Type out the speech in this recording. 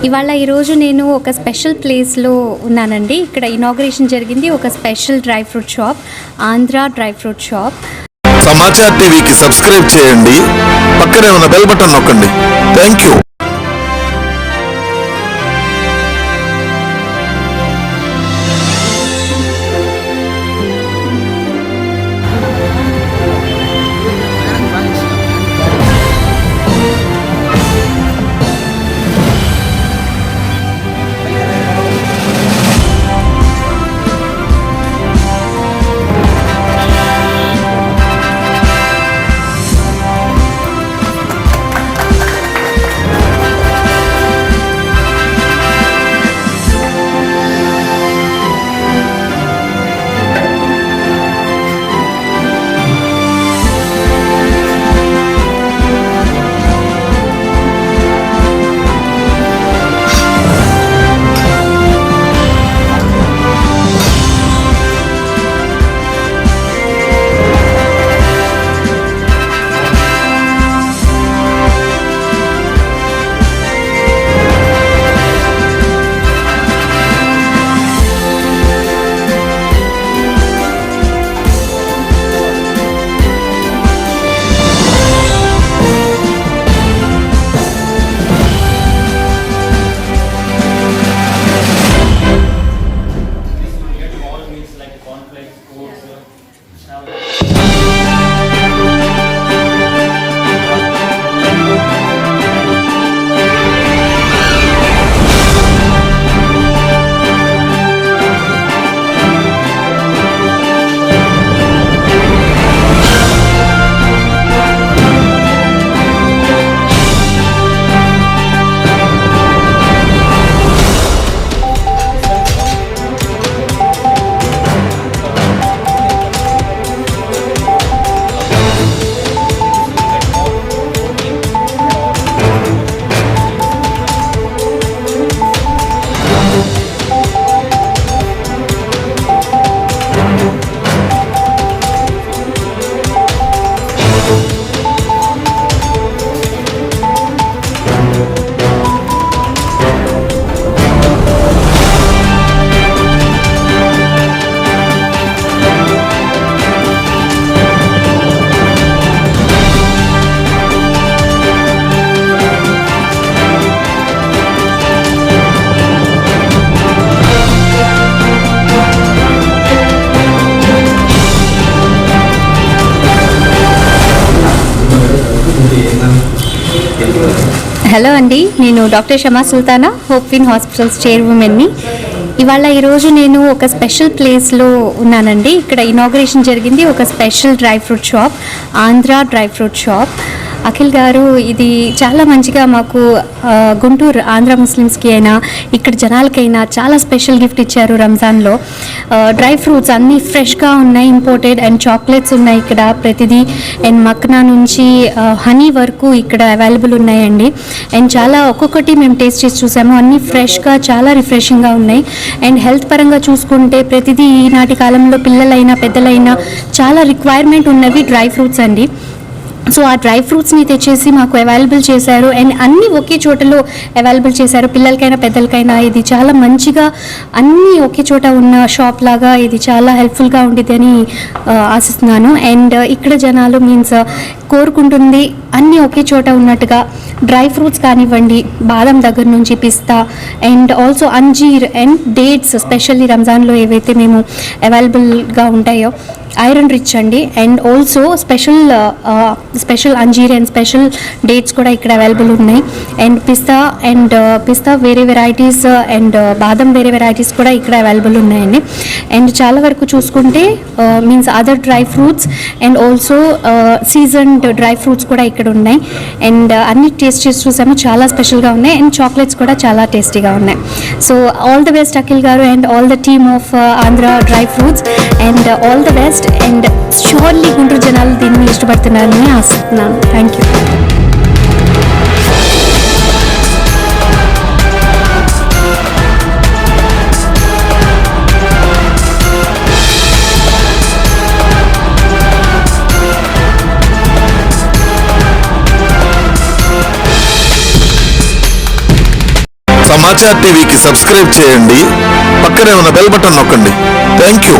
ఈరోజు నేను ఒక స్పెషల్ ప్లేస్లో ఉన్నానండి. ఇక్కడ ఇనాగ్రేషన్ జరిగింది ఒక special dry fruit shop, Andhra dry fruit shop. Samachar టీవీకి సబ్స్క్రైబ్ చేయండి, పక్కనే ఉన్న బెల్ బటన్ నొక్కండి. Thank you. హలో అండి, నేను డాక్టర్ షమా సుల్తానా, హోప్విన్ హాస్పిటల్స్ చైర్వుమెన్ని. ఈరోజు నేను ఒక స్పెషల్ ప్లేస్లో ఉన్నానండి. ఇక్కడ ఇనాగ్రేషన్ జరిగింది ఒక special dry fruit shop, Andhra dry fruit shop. Akhil గారు ఇది చాలా మంచిగా మాకు గుంటూరు ఆంధ్ర ముస్లిమ్స్కి అయినా ఇక్కడ జనాలకైనా చాలా స్పెషల్ గిఫ్ట్ ఇచ్చారు రంజాన్లో. డ్రై ఫ్రూట్స్ అన్నీ ఫ్రెష్గా ఉన్నాయి, ఇంపోర్టెడ్, అండ్ చాక్లెట్స్ ఉన్నాయి ఇక్కడ ప్రతిదీ, అండ్ మక్నా నుంచి హనీ వరకు ఇక్కడ అవైలబుల్ ఉన్నాయండి. అండ్ చాలా ఒక్కొక్కటి మేము టేస్ట్ చేసి చూసాము, అన్నీ ఫ్రెష్గా చాలా రిఫ్రెషింగ్గా ఉన్నాయి. అండ్ హెల్త్ పరంగా చూసుకుంటే ప్రతిదీ ఈనాటి కాలంలో పిల్లలైనా పెద్దలైనా చాలా రిక్వైర్మెంట్ ఉన్నవి డ్రై ఫ్రూట్స్ అండి. సో ఆ డ్రై ఫ్రూట్స్ని తెచ్చేసి మాకు అవైలబుల్ చేశారు, అండ్ అన్నీ ఒకే చోటలో అవైలబుల్ చేశారు, పిల్లలకైనా పెద్దలకైనా. ఇది చాలా మంచిగా అన్నీ ఒకే చోట ఉన్న షాప్ లాగా ఇది చాలా హెల్ప్ఫుల్గా ఉండేది అని ఆశిస్తున్నాను. అండ్ ఇక్కడ జనాలు కోరుకుంటుంది అన్నీ ఒకే చోట ఉన్నట్టుగా. డ్రై ఫ్రూట్స్ కానివ్వండి, బాదం దగ్గర నుంచి పిస్తా, అండ్ ఆల్సో అంజీర్ అండ్ డేట్స్, స్పెషల్లీ రంజాన్లో ఏవైతే మేము అవైలబుల్గా ఉంటాయో ఐరన్ రిచ్ అండి. అండ్ ఆల్సో స్పెషల్ అంజీర్ అండ్ స్పెషల్ డేట్స్ కూడా ఇక్కడ అవైలబుల్ ఉన్నాయి. అండ్ పిస్తా వేరే వెరైటీస్, అండ్ బాదం వేరే వెరైటీస్ కూడా ఇక్కడ అవైలబుల్ ఉన్నాయండి. అండ్ చాలా వరకు చూసుకుంటే other dry fruits and also seasoned dry fruits కూడా ఇక్కడ ఉన్నాయి. అండ్ అన్ని టేస్ట్ చేసి చూసాము, చాలా స్పెషల్గా ఉన్నాయి. అండ్ చాక్లెట్స్ కూడా చాలా టేస్టీగా ఉన్నాయి. So all the best Akhil garu and all the team of Andhra dry fruits, and all the best. And surely Guntur జనాలు దీన్ని ఇష్టపడుతున్నారని ఆశిస్తున్నాను. Thank you. సమాచార్ టీవీకి సబ్స్క్రైబ్ చేయండి, పక్కనే ఉన్న బెల్ బటన్ నొక్కండి. Thank you.